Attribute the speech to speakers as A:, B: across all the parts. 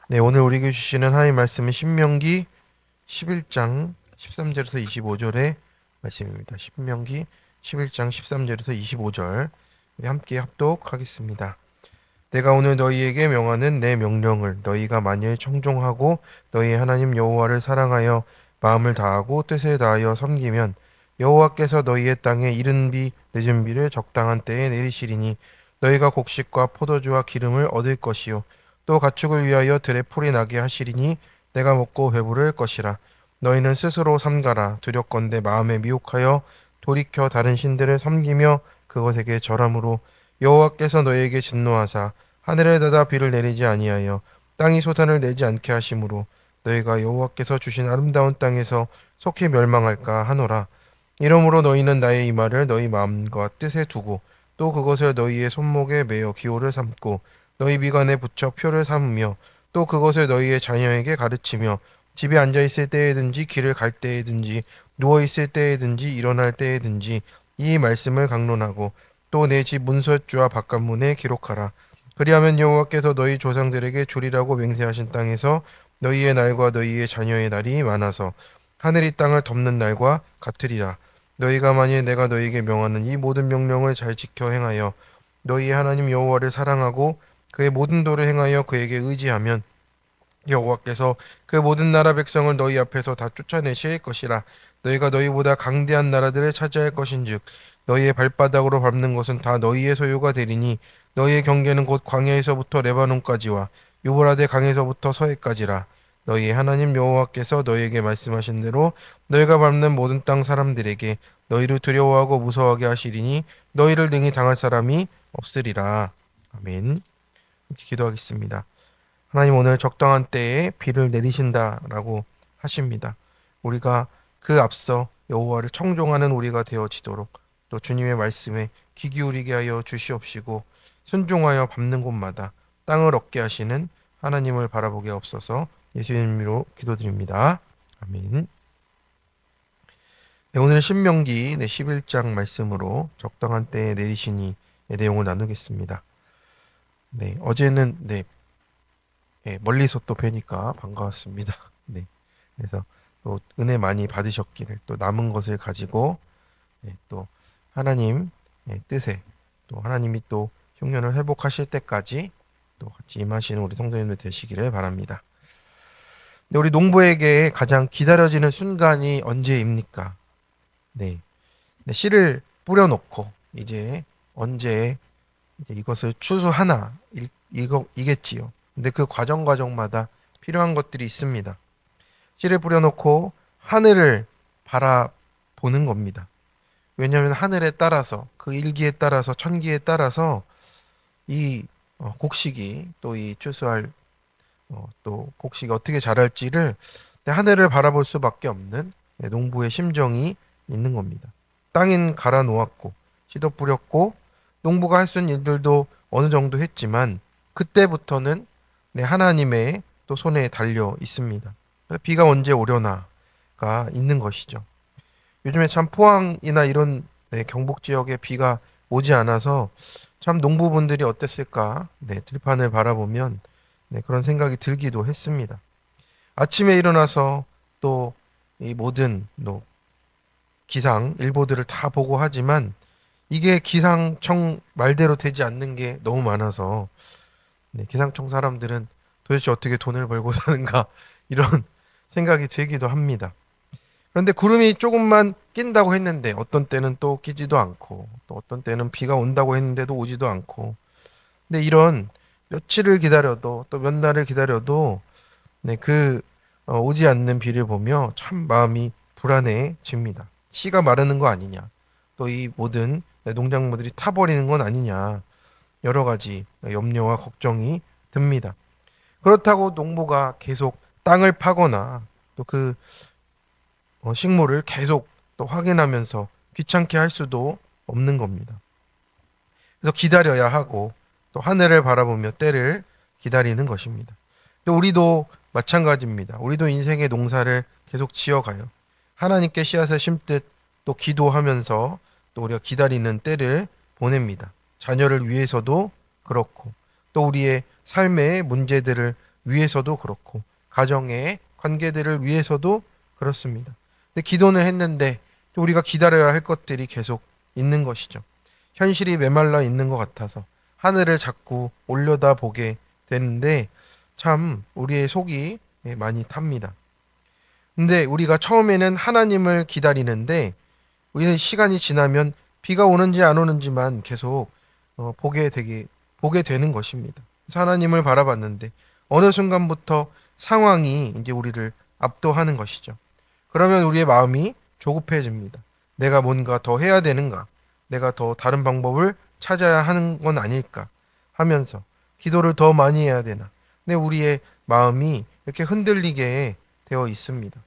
A: 네, 오늘 우리에게 주시는 하나님 말씀은 신명기 11장 13절에서 25절의 말씀입니다. 신명기 11장 13절에서 25절 우리 함께 합독하겠습니다. 내가 오늘 너희에게 명하는 내 명령을 너희가 만일 청종하고 너희 하나님 여호와를 사랑하여 마음을 다하고 뜻을 다하여 섬기면 여호와께서 너희의 땅에 이른 비 늦은 비를 적당한 때에 내리시리니 너희가 곡식과 포도주와 기름을 얻을 것이요 또 가축을 위하여 들에 풀이 나게 하시리니 내가 먹고 배부를 것이라. 너희는 스스로 삼가라. 두렵건대 마음에 미혹하여 돌이켜 다른 신들을 섬기며 그것에게 절함으로 여호와께서 너희에게 진노하사 하늘에 닫아 비를 내리지 아니하여 땅이 소산을 내지 않게 하심으로 너희가 여호와께서 주신 아름다운 땅에서 속히 멸망할까 하노라. 이러므로 너희는 나의 이 말을 너희 마음과 뜻에 두고 또 그것을 너희의 손목에 매어 기호를 삼고 너희 미간에 붙여 표를 삼으며 또 그것을 너희의 자녀에게 가르치며 집에 앉아 있을 때에든지 길을 갈 때에든지 누워 있을 때에든지 일어날 때에든지 이 말씀을 강론하고 또 내 집 문설주와 바깥문에 기록하라. 그리하면 여호와께서 너희 조상들에게 주리라고 맹세하신 땅에서 너희의 날과 너희의 자녀의 날이 많아서 하늘이 땅을 덮는 날과 같으리라. 너희가 만일 내가 너희에게 명하는 이 모든 명령을 잘 지켜 행하여 너희의 하나님 여호와를 사랑하고 그의 모든 도를 행하여 그에게 의지하면 여호와께서 그 모든 나라 백성을 너희 앞에서 다 쫓아내실 것이라. 너희가 너희보다 강대한 나라들을 차지할 것인즉 너희의 발바닥으로 밟는 것은 다 너희의 소유가 되리니 너희의 경계는 곧 광야에서부터 레바논까지와 유브라데 강에서부터 서해까지라. 너희의 하나님 여호와께서 너희에게 말씀하신 대로 너희가 밟는 모든 땅 사람들에게 너희를 두려워하고 무서워하게 하시리니 너희를 능히 당할 사람이 없으리라. 아멘. 이렇게 기도하겠습니다. 하나님 오늘 적당한 때에 비를 내리신다라고 하십니다. 우리가 그 앞서 여호와를 청종하는 우리가 되어지도록 또 주님의 말씀에 귀 기울이게 하여 주시옵시고 순종하여 밟는 곳마다 땅을 얻게 하시는 하나님을 바라보게 없어서 예수님 이름으로 기도드립니다. 아멘. 네, 오늘 신명기 11장 말씀으로 적당한 때에 내리시니의 내용을 나누겠습니다. 네, 어제는 멀리서 또 뵈니까 반가웠습니다. 네. 그래서 또 은혜 많이 받으셨기를 또 남은 것을 가지고 또 하나님 뜻에 또 하나님이 또 흉년을 회복하실 때까지 또 같이 임하시는 우리 성도님들 되시기를 바랍니다. 근데 우리 농부에게 가장 기다려지는 순간이 언제입니까? 네. 씨를 뿌려놓고 이제 언제 이제 이것을 추수하나 이겠지요. 근데 그 과정마다 필요한 것들이 있습니다. 씨를 뿌려놓고 하늘을 바라보는 겁니다. 왜냐하면 하늘에 따라서 그 일기에 따라서 천기에 따라서 이 곡식이 또 이 추수할 또 곡식이 어떻게 자랄지를 하늘을 바라볼 수밖에 없는 농부의 심정이 있는 겁니다. 땅은 갈아 놓았고 씨도 뿌렸고 농부가 할 수 있는 일들도 어느 정도 했지만 그때부터는 하나님의 또 손에 달려 있습니다. 비가 언제 오려나가 있는 것이죠. 요즘에 참 포항이나 이런 경북 지역에 비가 오지 않아서 참 농부분들이 어땠을까? 들판을 바라보면 그런 생각이 들기도 했습니다. 아침에 일어나서 또 이 모든 기상 일보들을 다 보고 하지만 이게 기상청 말대로 되지 않는 게 너무 많아서 기상청 사람들은 도대체 어떻게 돈을 벌고 사는가 이런 생각이 들기도 합니다. 그런데 구름이 조금만 낀다고 했는데 어떤 때는 또 끼지도 않고 또 어떤 때는 비가 온다고 했는데도 오지도 않고 근데 이런 며칠을 기다려도 또 몇 날을 기다려도 오지 않는 비를 보며 참 마음이 불안해집니다. 씨가 마르는 거 아니냐 또 이 모든 농작물들이 타버리는 건 아니냐 여러 가지 염려와 걱정이 듭니다. 그렇다고 농부가 계속 땅을 파거나 또 그 식물을 계속 또 확인하면서 귀찮게 할 수도 없는 겁니다. 그래서 기다려야 하고 또 하늘을 바라보며 때를 기다리는 것입니다. 또 우리도 마찬가지입니다. 우리도 인생의 농사를 계속 지어가요. 하나님께 씨앗을 심듯 또 기도하면서 또 우리가 기다리는 때를 보냅니다. 자녀를 위해서도 그렇고 또 우리의 삶의 문제들을 위해서도 그렇고 가정의 관계들을 위해서도 그렇습니다. 근데 기도는 했는데 또 우리가 기다려야 할 것들이 계속 있는 것이죠. 현실이 메말라 있는 것 같아서 하늘을 자꾸 올려다보게 되는데 참 우리의 속이 많이 탑니다. 근데 우리가 처음에는 하나님을 기다리는데 우리는 시간이 지나면 비가 오는지 안 오는지만 계속 보게 되는 것입니다. 그래서 하나님을 바라봤는데 어느 순간부터 상황이 이제 우리를 압도하는 것이죠. 그러면 우리의 마음이 조급해집니다. 내가 뭔가 더 해야 되는가? 내가 더 다른 방법을 찾아야 하는 건 아닐까? 하면서 기도를 더 많이 해야 되나? 근데 우리의 마음이 이렇게 흔들리게 되어 있습니다.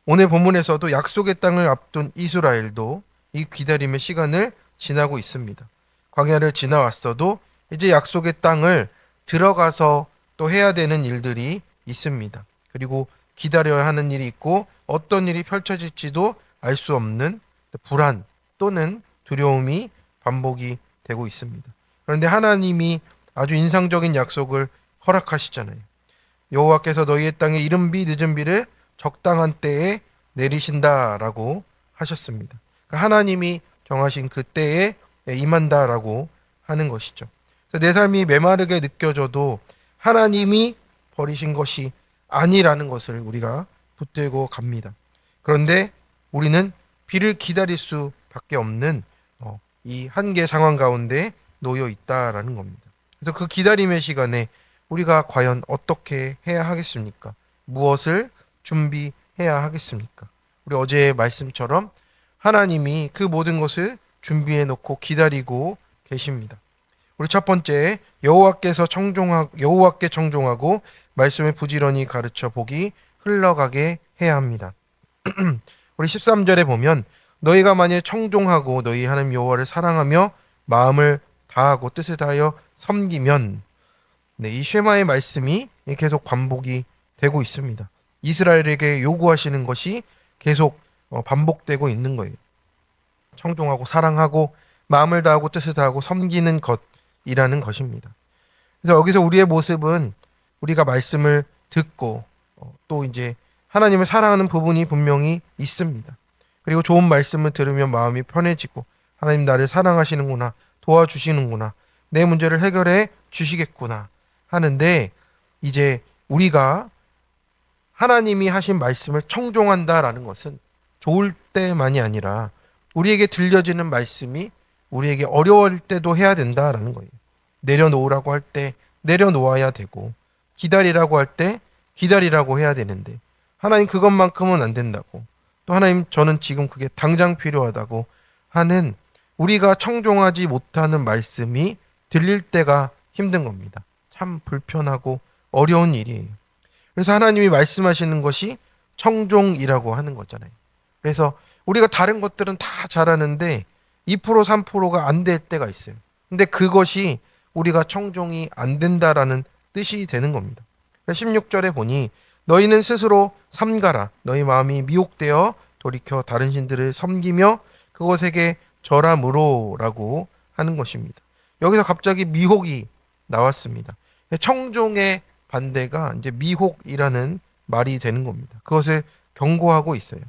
A: 오늘 본문에서도 약속의 땅을 앞둔 이스라엘도 이 기다림의 시간을 지나고 있습니다. 광야를 지나왔어도 이제 약속의 땅을 들어가서 또 해야 되는 일들이 있습니다. 그리고 기다려야 하는 일이 있고 어떤 일이 펼쳐질지도 알 수 없는 불안 또는 두려움이 반복이 되고 있습니다. 그런데 하나님이 아주 인상적인 약속을 허락하시잖아요. 여호와께서 너희의 땅에 이른 비 늦은 비를 적당한 때에 내리신다라고 하셨습니다. 그러니까 하나님이 정하신 그 때에 임한다라고 하는 것이죠. 그래서 내 삶이 메마르게 느껴져도 하나님이 버리신 것이 아니라는 것을 우리가 붙들고 갑니다. 그런데 우리는 비를 기다릴 수밖에 없는 이 한계 상황 가운데 놓여 있다라는 겁니다. 그래서 그 기다림의 시간에 우리가 과연 어떻게 해야 하겠습니까? 무엇을 준비해야 하겠습니까? 우리 어제의 말씀처럼 하나님이 그 모든 것을 준비해 놓고 기다리고 계십니다. 우리 첫 번째 여호와께 청종하고 말씀을 부지런히 가르쳐 복이 흘러가게 해야 합니다. 우리 13절에 보면 너희가 만일 청종하고 너희 하나님 여호와를 사랑하며 마음을 다하고 뜻을 다하여 섬기면 이 쉐마의 말씀이 계속 반복이 되고 있습니다. 이스라엘에게 요구하시는 것이 계속 반복되고 있는 거예요. 청종하고 사랑하고 마음을 다하고 뜻을 다하고 섬기는 것이라는 것입니다. 그래서 여기서 우리의 모습은 우리가 말씀을 듣고 또 이제 하나님을 사랑하는 부분이 분명히 있습니다. 그리고 좋은 말씀을 들으면 마음이 편해지고 하나님 나를 사랑하시는구나, 도와주시는구나, 내 문제를 해결해 주시겠구나 하는데 이제 우리가 하나님이 하신 말씀을 청종한다라는 것은 좋을 때만이 아니라 우리에게 들려지는 말씀이 우리에게 어려울 때도 해야 된다라는 거예요. 내려놓으라고 할 때 내려놓아야 되고 기다리라고 할 때 기다리라고 해야 되는데 하나님 그것만큼은 안 된다고 또 하나님 저는 지금 그게 당장 필요하다고 하는 우리가 청종하지 못하는 말씀이 들릴 때가 힘든 겁니다. 참 불편하고 어려운 일이에요. 그래서 하나님이 말씀하시는 것이 청종이라고 하는 거잖아요. 그래서 우리가 다른 것들은 다 잘하는데 2% 3%가 안 될 때가 있어요. 근데 그것이 우리가 청종이 안 된다라는 뜻이 되는 겁니다. 16절에 보니 너희는 스스로 삼가라 너희 마음이 미혹되어 돌이켜 다른 신들을 섬기며 그것에게 절함으로라고 하는 것입니다. 여기서 갑자기 미혹이 나왔습니다. 청종의 반대가 이제 미혹이라는 말이 되는 겁니다. 그것을 경고하고 있어요.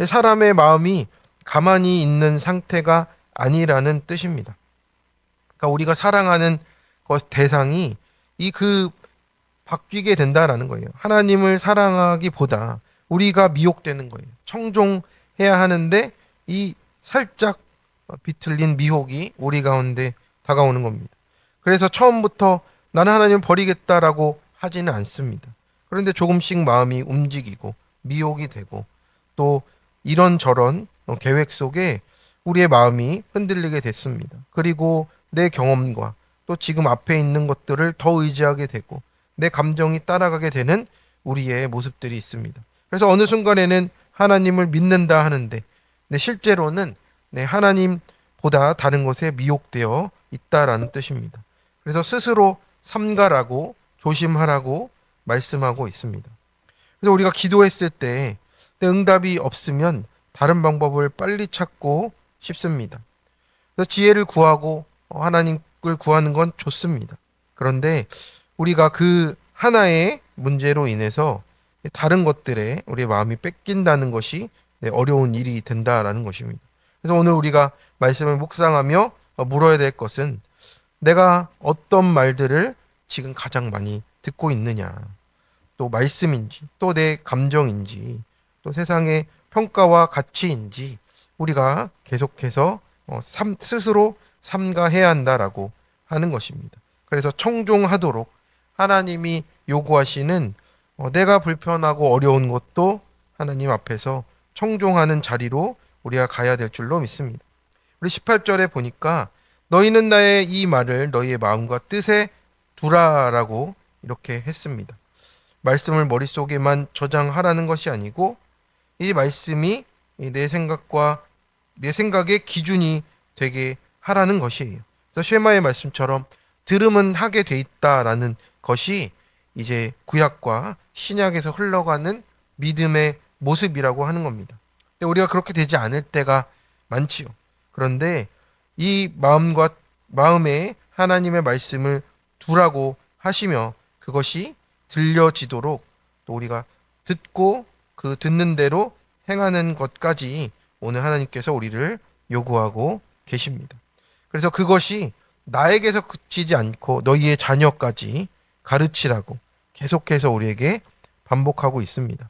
A: 사람의 마음이 가만히 있는 상태가 아니라는 뜻입니다. 그러니까 우리가 사랑하는 것 대상이 바뀌게 된다라는 거예요. 하나님을 사랑하기보다 우리가 미혹되는 거예요. 청종해야 하는데 이 살짝 비틀린 미혹이 우리 가운데 다가오는 겁니다. 그래서 처음부터 나는 하나님을 버리겠다라고 하지는 않습니다. 그런데 조금씩 마음이 움직이고 미혹이 되고 또 이런저런 계획 속에 우리의 마음이 흔들리게 됐습니다. 그리고 내 경험과 또 지금 앞에 있는 것들을 더 의지하게 되고 내 감정이 따라가게 되는 우리의 모습들이 있습니다. 그래서 어느 순간에는 하나님을 믿는다 하는데 실제로는 하나님보다 다른 것에 미혹되어 있다라는 뜻입니다. 그래서 스스로 삼가라고 조심하라고 말씀하고 있습니다. 그래서 우리가 기도했을 때 응답이 없으면 다른 방법을 빨리 찾고 싶습니다. 그래서 지혜를 구하고 하나님을 구하는 건 좋습니다. 그런데 우리가 그 하나의 문제로 인해서 다른 것들에 우리의 마음이 뺏긴다는 것이 어려운 일이 된다라는 것입니다. 그래서 오늘 우리가 말씀을 묵상하며 물어야 될 것은 내가 어떤 말들을 지금 가장 많이 듣고 있느냐. 또 말씀인지, 또 내 감정인지, 또 세상의 평가와 가치인지 우리가 계속해서 스스로 삼가해야 한다라고 하는 것입니다. 그래서 청종하도록 하나님이 요구하시는 내가 불편하고 어려운 것도 하나님 앞에서 청종하는 자리로 우리가 가야 될 줄로 믿습니다. 우리 18절에 보니까 너희는 나의 이 말을 너희의 마음과 뜻에 두라라고 이렇게 했습니다. 말씀을 머릿속에만 저장하라는 것이 아니고 이 말씀이 내 생각과 내 생각의 기준이 되게 하라는 것이에요. 그래서 쉐마의 말씀처럼 들음은 하게 돼 있다라는 것이 이제 구약과 신약에서 흘러가는 믿음의 모습이라고 하는 겁니다. 근데 우리가 그렇게 되지 않을 때가 많지요. 그런데 이 마음에 하나님의 말씀을 두라고 하시며 그것이 들려지도록 또 우리가 듣고 그 듣는 대로 행하는 것까지 오늘 하나님께서 우리를 요구하고 계십니다. 그래서 그것이 나에게서 그치지 않고 너희의 자녀까지 가르치라고 계속해서 우리에게 반복하고 있습니다.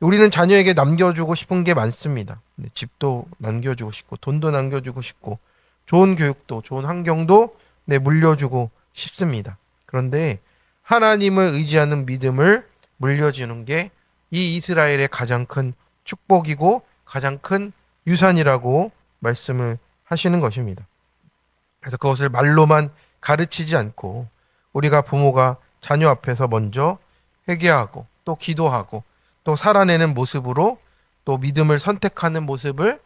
A: 우리는 자녀에게 남겨주고 싶은 게 많습니다. 집도 남겨주고 싶고 돈도 남겨주고 싶고 좋은 교육도 좋은 환경도 물려주고 싶습니다. 그런데 하나님을 의지하는 믿음을 물려주는 게 이 이스라엘의 가장 큰 축복이고 가장 큰 유산이라고 말씀을 하시는 것입니다. 그래서 그것을 말로만 가르치지 않고 우리가 부모가 자녀 앞에서 먼저 회개하고 또 기도하고 또 살아내는 모습으로 또 믿음을 선택하는 모습을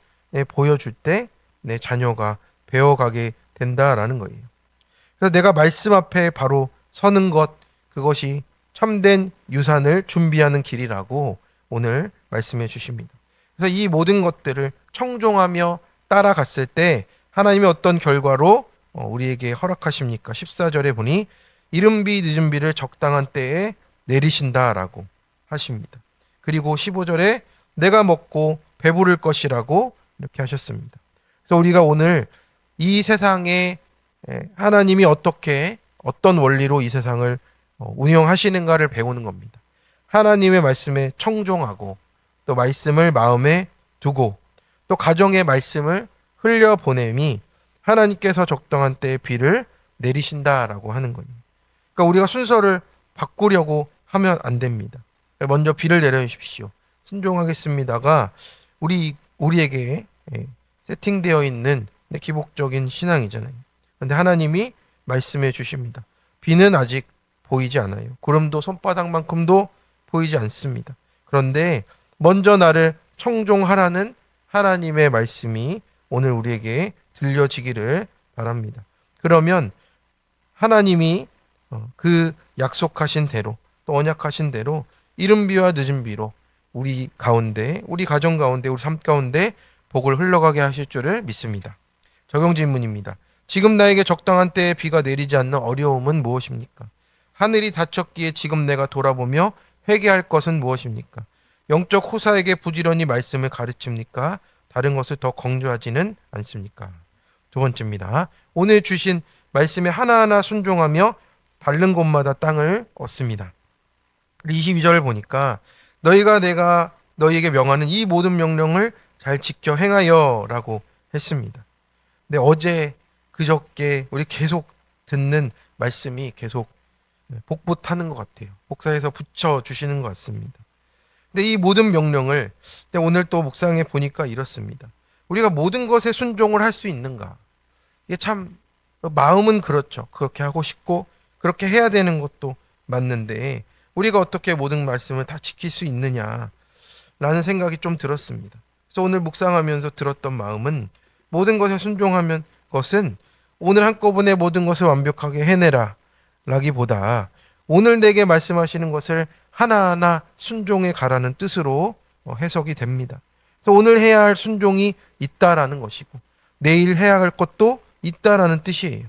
A: 보여줄 때 내 자녀가 배워가게 된다라는 거예요. 그래서 내가 말씀 앞에 바로 서는 것, 그것이 참된 유산을 준비하는 길이라고 오늘 말씀해 주십니다. 그래서 이 모든 것들을 청종하며 따라갔을 때 하나님이 어떤 결과로 우리에게 허락하십니까? 14절에 보니 이른비 늦은비를 적당한 때에 내리신다라고 하십니다. 그리고 15절에 내가 먹고 배부를 것이라고 이렇게 하셨습니다. 그래서 우리가 오늘 이 세상에 하나님이 어떤 원리로 이 세상을 운영하시는가를 배우는 겁니다. 하나님의 말씀에 청종하고 또 말씀을 마음에 두고 또 가정의 말씀을 흘려보냄이 하나님께서 적당한 때에 비를 내리신다라고 하는 거예요. 그러니까 우리가 순서를 바꾸려고 하면 안 됩니다. 먼저 비를 내려주십시오. 순종하겠습니다가 우리에게 세팅되어 있는 기복적인 신앙이잖아요. 그런데 하나님이 말씀해 주십니다. 비는 아직 보이지 않아요. 구름도 손바닥만큼도 보이지 않습니다. 그런데 먼저 나를 청종하라는 하나님의 말씀이 오늘 우리에게 들려지기를 바랍니다. 그러면 하나님이 그 약속하신 대로 또 언약하신 대로 이른 비와 늦은 비로 우리 가운데, 우리 가정 가운데, 우리 삶 가운데 복을 흘러가게 하실 줄을 믿습니다. 적용 질문입니다. 지금 나에게 적당한 때에 비가 내리지 않는 어려움은 무엇입니까? 하늘이 닫혔기에 지금 내가 돌아보며 회개할 것은 무엇입니까? 영적 후사에게 부지런히 말씀을 가르칩니까? 다른 것을 더 강조하지는 않습니까? 두 번째입니다. 오늘 주신 말씀에 하나하나 순종하며 밟는 곳마다 땅을 얻습니다. 22절을 보니까 너희가 내가 너희에게 명하는 이 모든 명령을 잘 지켜 행하여 라고 했습니다. 근데 어제 그저께 우리 계속 듣는 말씀이 계속 복붙하는 것 같아요. 복사해서 붙여주시는 것 같습니다. 근데 이 모든 명령을 오늘 또 묵상해 보니까 이렇습니다. 우리가 모든 것에 순종을 할 수 있는가? 이게 참 마음은 그렇죠. 그렇게 하고 싶고 그렇게 해야 되는 것도 맞는데 우리가 어떻게 모든 말씀을 다 지킬 수 있느냐라는 생각이 좀 들었습니다. 그래서 오늘 묵상하면서 들었던 마음은 모든 것에 순종하면 것은 오늘 한꺼번에 모든 것을 완벽하게 해내라 라기보다 오늘 내게 말씀하시는 것을 하나하나 순종해 가라는 뜻으로 해석이 됩니다. 그래서 오늘 해야 할 순종이 있다라는 것이고 내일 해야 할 것도 있다라는 뜻이에요.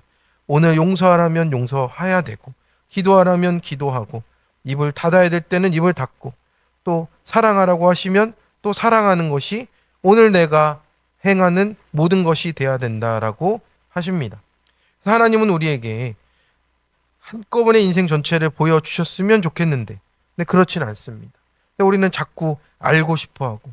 A: 오늘 용서하라면 용서해야 되고 기도하라면 기도하고, 입을 닫아야 될 때는 입을 닫고, 또 사랑하라고 하시면 또 사랑하는 것이 오늘 내가 행하는 모든 것이 돼야 된다라고 하십니다. 하나님은 우리에게 한꺼번에 인생 전체를 보여주셨으면 좋겠는데, 근데 그렇진 않습니다. 근데 우리는 자꾸 알고 싶어 하고,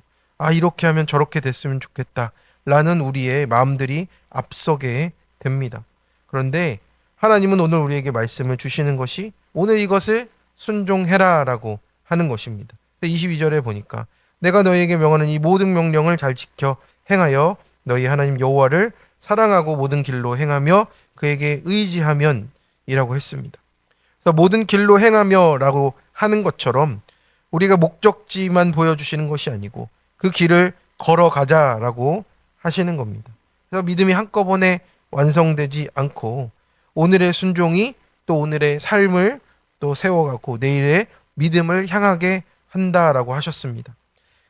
A: 이렇게 하면 저렇게 됐으면 좋겠다 라는 우리의 마음들이 앞서게 됩니다. 그런데 하나님은 오늘 우리에게 말씀을 주시는 것이 오늘 이것을 순종해라 라고 하는 것입니다. 22절에 보니까 내가 너희에게 명하는 이 모든 명령을 잘 지켜 행하여 너희 하나님 여호와를 사랑하고 모든 길로 행하며 그에게 의지하면 이라고 했습니다. 그래서 모든 길로 행하며 라고 하는 것처럼 우리가 목적지만 보여주시는 것이 아니고 그 길을 걸어가자라고 하시는 겁니다. 그래서 믿음이 한꺼번에 완성되지 않고 오늘의 순종이 또 오늘의 삶을 또 세워가고 내일의 믿음을 향하게 한다라고 하셨습니다.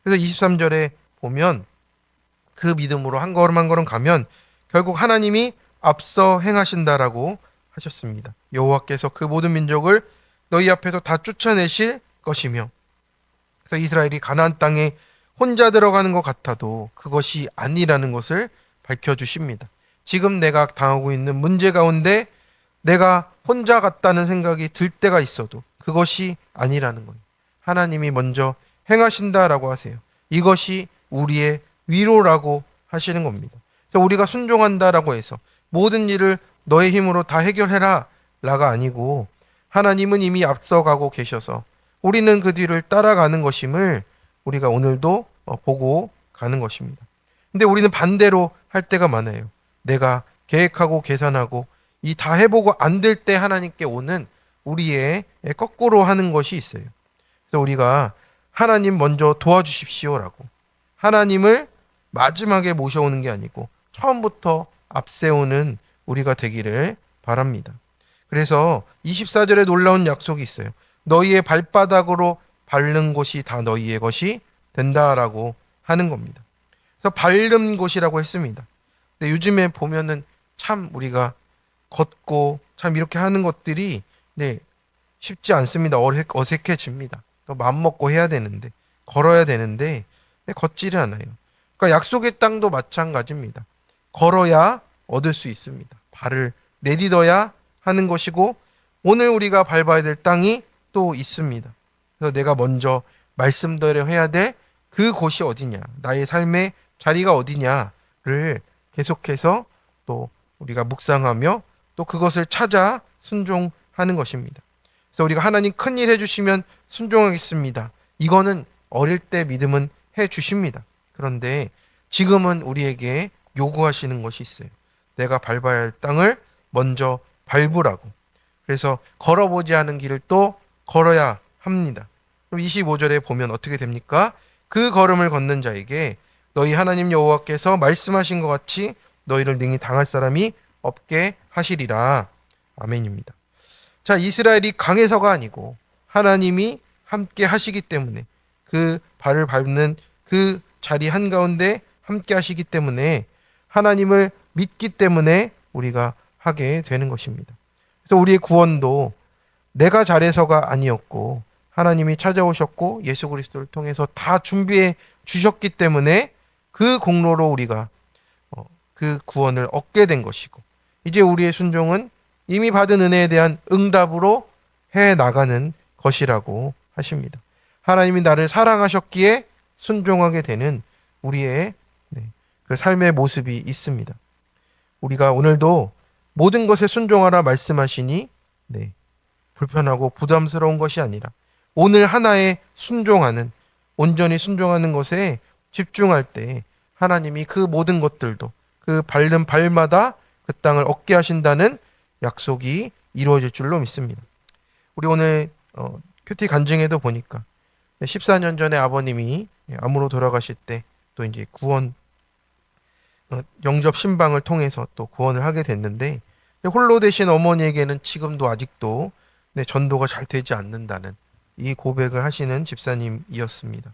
A: 그래서 23절에 보면 그 믿음으로 한 걸음 한 걸음 가면 결국 하나님이 앞서 행하신다라고 하셨습니다. 여호와께서 그 모든 민족을 너희 앞에서 다 쫓아내실 것이며, 그래서 이스라엘이 가나안 땅에 혼자 들어가는 것 같아도 그것이 아니라는 것을 밝혀주십니다. 지금 내가 당하고 있는 문제 가운데 내가 혼자 같다는 생각이 들 때가 있어도 그것이 아니라는 거예요. 하나님이 먼저 행하신다라고 하세요. 이것이 우리의 위로라고 하시는 겁니다. 그래서 우리가 순종한다라고 해서 모든 일을 너의 힘으로 다 해결해라 라가 아니고 하나님은 이미 앞서가고 계셔서 우리는 그 뒤를 따라가는 것임을 우리가 오늘도 보고 가는 것입니다. 근데 우리는 반대로 할 때가 많아요. 내가 계획하고 계산하고 이 다 해보고 안 될 때 하나님께 오는 우리의 거꾸로 하는 것이 있어요. 그래서 우리가 하나님 먼저 도와주십시오라고 하나님을 마지막에 모셔오는 게 아니고 처음부터 앞세우는 우리가 되기를 바랍니다. 그래서 24절에 놀라운 약속이 있어요. 너희의 발바닥으로 밟는 곳이 다 너희의 것이 된다라고 하는 겁니다. 그래서 밟는 곳이라고 했습니다. 근데 요즘에 보면은 참 우리가 걷고 참 이렇게 하는 것들이 쉽지 않습니다. 어색해집니다. 또 마음 먹고 해야 되는데 걸어야 되는데 걷지를 않아요. 그러니까 약속의 땅도 마찬가지입니다. 걸어야 얻을 수 있습니다. 발을 내딛어야 하는 것이고 오늘 우리가 밟아야 될 땅이 또 있습니다. 그래서 내가 먼저 말씀대로 해야 될 그곳이 어디냐, 나의 삶의 자리가 어디냐를 계속해서 또 우리가 묵상하며 또 그것을 찾아 순종하는 것입니다. 그래서 우리가 하나님 큰일 해주시면 순종하겠습니다. 이거는 어릴 때 믿음은 해주십니다. 그런데 지금은 우리에게 요구하시는 것이 있어요. 내가 밟아야 할 땅을 먼저 밟으라고. 그래서 걸어보지 않은 길을 또 걸어야 합니다. 그럼 25절에 보면 어떻게 됩니까? 그 걸음을 걷는 자에게 너희 하나님 여호와께서 말씀하신 것 같이 너희를 능히 당할 사람이 없게 하시리라. 아멘입니다. 자, 이스라엘이 강해서가 아니고 하나님이 함께 하시기 때문에 그 발을 밟는 그 자리 한가운데 함께 하시기 때문에 하나님을 믿기 때문에 우리가 하게 되는 것입니다. 그래서 우리의 구원도 내가 잘해서가 아니었고 하나님이 찾아오셨고 예수 그리스도를 통해서 다 준비해 주셨기 때문에 그 공로로 우리가 그 구원을 얻게 된 것이고 이제 우리의 순종은 이미 받은 은혜에 대한 응답으로 해 나가는 것이라고 하십니다. 하나님이 나를 사랑하셨기에 순종하게 되는 우리의 그 삶의 모습이 있습니다. 우리가 오늘도 모든 것에 순종하라 말씀하시니 불편하고 부담스러운 것이 아니라 오늘 하나에 순종하는, 온전히 순종하는 것에 집중할 때 하나님이 그 모든 것들도 그 밟는 발마다 그 땅을 얻게 하신다는 약속이 이루어질 줄로 믿습니다. 우리 오늘 큐티 간증에도 보니까 14년 전에 아버님이 암으로 돌아가실 때 또 이제 구원 영접 신방을 통해서 또 구원을 하게 됐는데 홀로 되신 어머니에게는 지금도 아직도 전도가 잘 되지 않는다는 이 고백을 하시는 집사님이었습니다.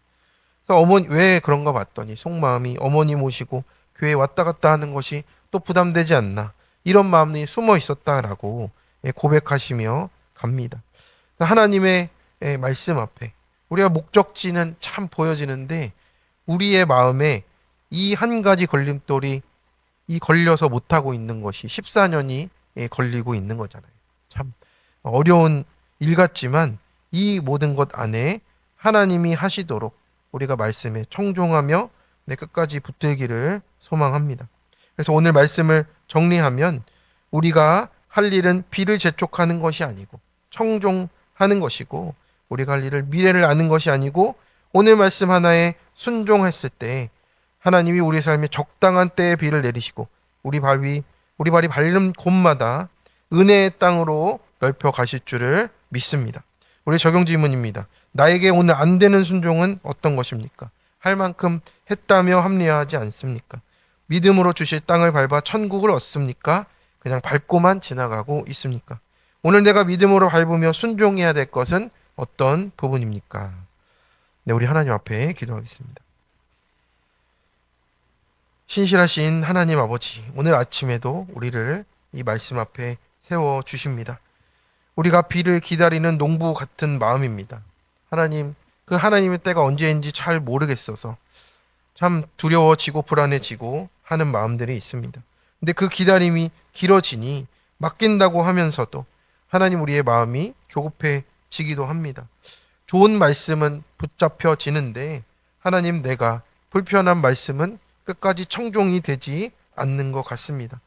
A: 그래서 어머니 왜 그런가 봤더니 속마음이 어머니 모시고 교회 왔다 갔다 하는 것이 또 부담되지 않나 이런 마음이 숨어 있었다라고 고백하시며 갑니다. 하나님의 말씀 앞에 우리가 목적지는 참 보여지는데 우리의 마음에 이 한 가지 걸림돌이 걸려서 못하고 있는 것이 14년이 걸리고 있는 거잖아요. 참 어려운 일 같지만 이 모든 것 안에 하나님이 하시도록 우리가 말씀에 청종하며 끝까지 붙들기를 소망합니다. 그래서 오늘 말씀을 정리하면 우리가 할 일은 비를 재촉하는 것이 아니고 청종하는 것이고, 우리가 할 일을 미래를 아는 것이 아니고 오늘 말씀 하나에 순종했을 때 하나님이 우리 삶에 적당한 때에 비를 내리시고 우리 발이 밟는 곳마다 은혜의 땅으로 넓혀 가실 줄을 믿습니다. 우리 적용 질문입니다. 나에게 오늘 안 되는 순종은 어떤 것입니까? 할 만큼 했다며 합리화하지 않습니까? 믿음으로 주실 땅을 밟아 천국을 얻습니까? 그냥 밟고만 지나가고 있습니까? 오늘 내가 믿음으로 밟으며 순종해야 될 것은 어떤 부분입니까? 네, 우리 하나님 앞에 기도하겠습니다. 신실하신 하나님 아버지, 오늘 아침에도 우리를 이 말씀 앞에 세워 주십니다. 우리가 비를 기다리는 농부 같은 마음입니다. 하나님, 그 하나님의 때가 언제인지 잘 모르겠어서 참 두려워지고 불안해지고 하는 마음들이 있습니다. 근데 그 기다림이 길어지니 맡긴다고 하면서도 하나님, 우리의 마음이 조급해지기도 합니다. 좋은 말씀은 붙잡혀지는데 하나님, 내가 불편한 말씀은 끝까지 청종이 되지 않는 것 같습니다.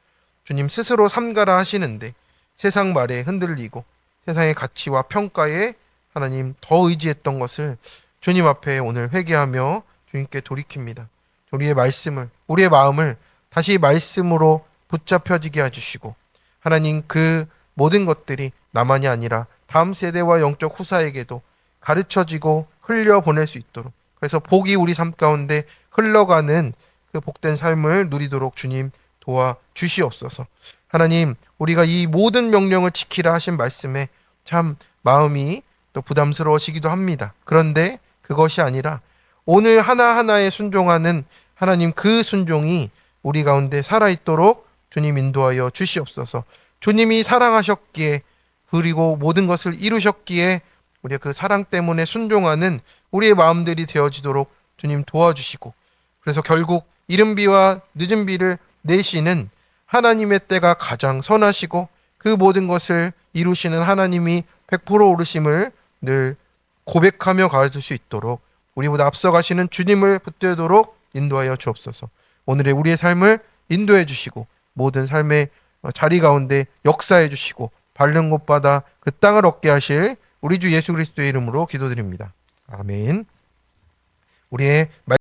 A: 주님 스스로 삼가라 하시는데 세상 말에 흔들리고 세상의 가치와 평가에 하나님 더 의지했던 것을 주님 앞에 오늘 회개하며 주님께 돌이킵니다. 우리의 말씀을, 우리의 마음을 다시 말씀으로 붙잡혀지게 해주시고 하나님, 그 모든 것들이 나만이 아니라 다음 세대와 영적 후사에게도 가르쳐지고 흘려보낼 수 있도록, 그래서 복이 우리 삶 가운데 흘러가는 그 복된 삶을 누리도록 주님 도와주시옵소서. 하나님, 우리가 이 모든 명령을 지키라 하신 말씀에 참 마음이 또 부담스러워지기도 합니다. 그런데 그것이 아니라 오늘 하나하나에 순종하는 하나님, 그 순종이 우리 가운데 살아있도록 주님 인도하여 주시옵소서. 주님이 사랑하셨기에, 그리고 모든 것을 이루셨기에 우리가 그 사랑 때문에 순종하는 우리의 마음들이 되어지도록 주님 도와주시고, 그래서 결국 이른 비와 늦은 비를 내시는 하나님의 때가 가장 선하시고 그 모든 것을 이루시는 하나님이 100% 오르심을 늘 고백하며 가질 수 있도록 우리보다 앞서가시는 주님을 붙들도록 인도하여 주옵소서. 오늘의 우리의 삶을 인도해 주시고 모든 삶의 자리 가운데 역사해 주시고 밟는 곳마다 그 땅을 얻게 하실 우리 주 예수 그리스도의 이름으로 기도드립니다. 아멘. 우리의